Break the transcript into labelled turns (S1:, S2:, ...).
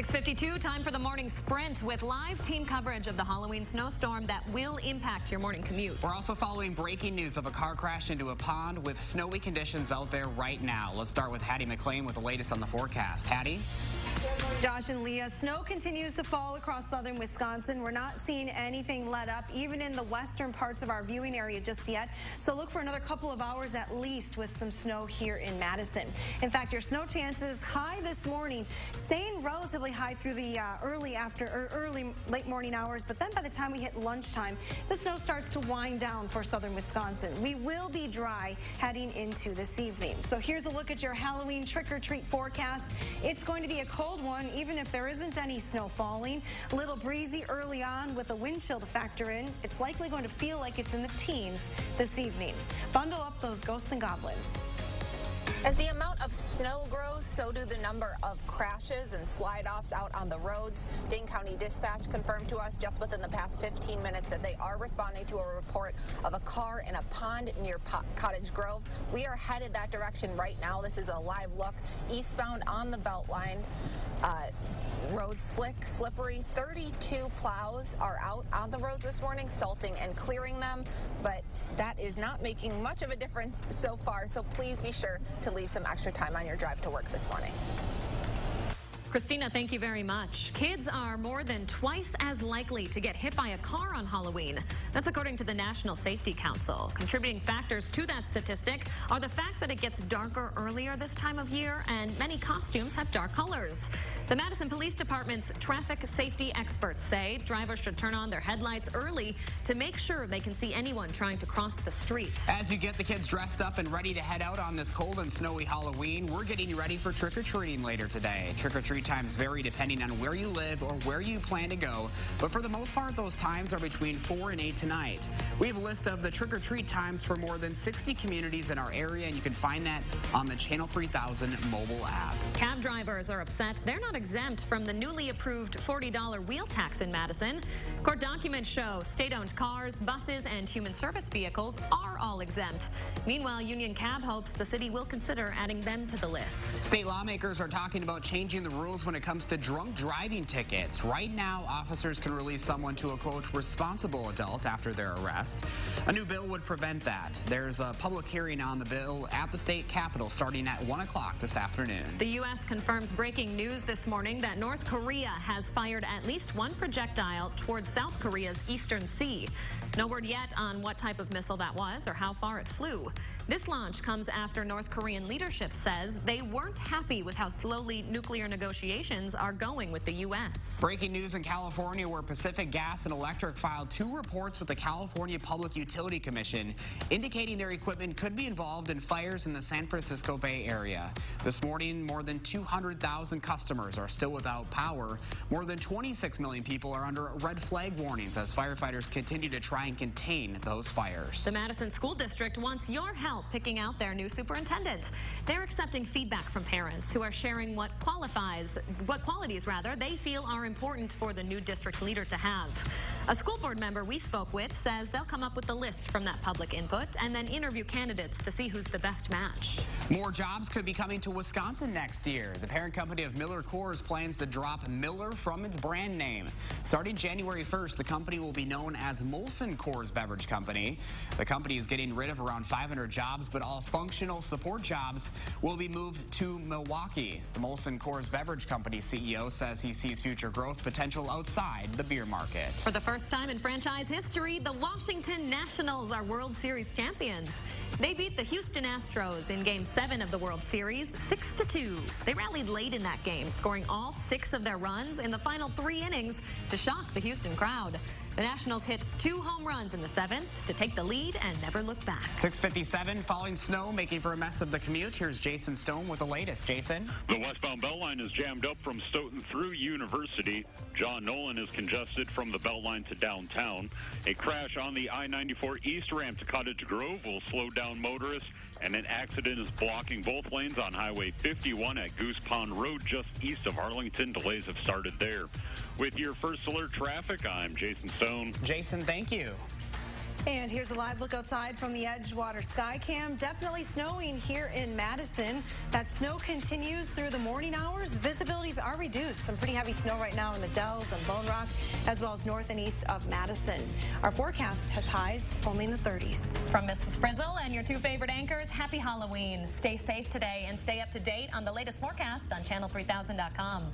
S1: 6:52, time for the morning sprint with live team coverage of the Halloween snowstorm that will impact your morning commute.
S2: We're also following breaking news of a car crash into a pond with snowy conditions out there right now. Let's start with Hattie McLean with the latest on the forecast. Hattie?
S3: Josh and Leah, snow continues to fall across southern Wisconsin. We're not seeing anything let up, even in the western parts of our viewing area just yet. So look for another couple of hours at least with some snow here in Madison. In fact, your snow chances high this morning, staying relatively high through the early late morning hours. But then by the time we hit lunchtime, the snow starts to wind down for southern Wisconsin. We will be dry heading into this evening. So here's a look at your Halloween trick-or-treat forecast. It's going to be a cold one, even if there isn't any snow falling. A little breezy early on with a wind chill to factor in. It's likely going to feel like it's in the teens this evening. Bundle up those ghosts and goblins.
S4: As the amount of snow grows, so do the number of crashes and slide-offs out on the roads. Dane County Dispatch confirmed to us just within the past 15 minutes that they are responding to a report of a car in a pond near Cottage Grove. We are headed that direction right now. This is a live look eastbound on the Beltline. Roads slick, slippery. 32 plows are out on the roads this morning, salting and clearing them, but that is not making much of a difference so far, so please be sure to leave some extra time on your drive to work this morning.
S1: Christina, thank you very much. Kids are more than twice as likely to get hit by a car on Halloween. That's according to the National Safety Council. Contributing factors to that statistic are the fact that it gets darker earlier this time of year and many costumes have dark colors. The Madison Police Department's traffic safety experts say drivers should turn on their headlights early to make sure they can see anyone trying to cross the street.
S2: As you get the kids dressed up and ready to head out on this cold and snowy Halloween, we're getting you ready for trick-or-treating later today. Trick-or-treat times vary depending on where you live or where you plan to go, but for the most part, those times are between 4 and 8 tonight. We have a list of the trick-or-treat times for more than 60 communities in our area, and you can find that on the Channel 3000 mobile app.
S1: Cab drivers are upset they're not exempt from the newly approved $40 wheel tax in Madison. Court documents show state-owned cars, buses, and human service vehicles are all exempt. Meanwhile, Union Cab hopes the city will consider adding them to the list.
S2: State lawmakers are talking about changing the rules when it comes to drunk driving tickets. Right now, officers can release someone to a, quote, responsible adult after their arrest. A new bill would prevent that. There's a public hearing on the bill at the state capitol starting at 1 o'clock this afternoon.
S1: The U.S. confirms breaking news this morning that North Korea has fired at least one projectile towards South Korea's eastern sea. No word yet on what type of missile that was or how far it flew. This launch comes after North Korean leadership says they weren't happy with how slowly nuclear negotiations are going with the U.S.
S2: Breaking news in California, where Pacific Gas and Electric filed 2 reports with the California Public Utility Commission indicating their equipment could be involved in fires in the San Francisco Bay Area. This morning, more than 200,000 customers are still without power. More than 26 million people are under red flag warnings as firefighters continue to try and contain those fires.
S1: The Madison School District wants your help picking out their new superintendent. They're accepting feedback from parents who are sharing what qualities they feel are important for the new district leader to have. A school board member we spoke with says they'll come up with a list from that public input and then interview candidates to see who's the best match.
S2: More jobs could be coming to Wisconsin next year. The parent company of Miller Coors plans to drop Miller from its brand name. Starting January 1st, the company will be known as Molson Coors Beverage Company. The company is getting rid of around 500 jobs, but all functional support jobs will be moved to Milwaukee. The Molson Coors Beverage Company CEO says he sees future growth potential outside the beer market.
S1: For the first time in franchise history, the Washington Nationals are World Series champions. They beat the Houston Astros in Game 7 of the World Series 6-2. They rallied late in that game, scoring all 6 of their runs in the final 3 innings to shock the Houston crowd. The Nationals hit 2 home runs in the 7th to take the lead and never look back.
S2: 6:57, falling snow making for a mess of the commute. Here's Jason Stone with the latest. Jason?
S5: The westbound Beltline is jammed up from Stoughton through University. John Nolan is congested from the Beltline to downtown. A crash on the I-94 East ramp to Cottage Grove will slow down motorists, and an accident is blocking both lanes on Highway 51 at Goose Pond Road just east of Arlington. Delays have started there. With your first alert traffic, I'm Jason Stone.
S2: Jason, thank you.
S3: And here's a live look outside from the Edgewater Skycam. Definitely snowing here in Madison. That snow continues through the morning hours. Visibilities are reduced. Some pretty heavy snow right now in the Dells and Lone Rock, as well as north and east of Madison. Our forecast has highs only in the 30s.
S1: From Mrs. Frizzle and your two favorite anchors, happy Halloween. Stay safe today and stay up to date on the latest forecast on channel3000.com.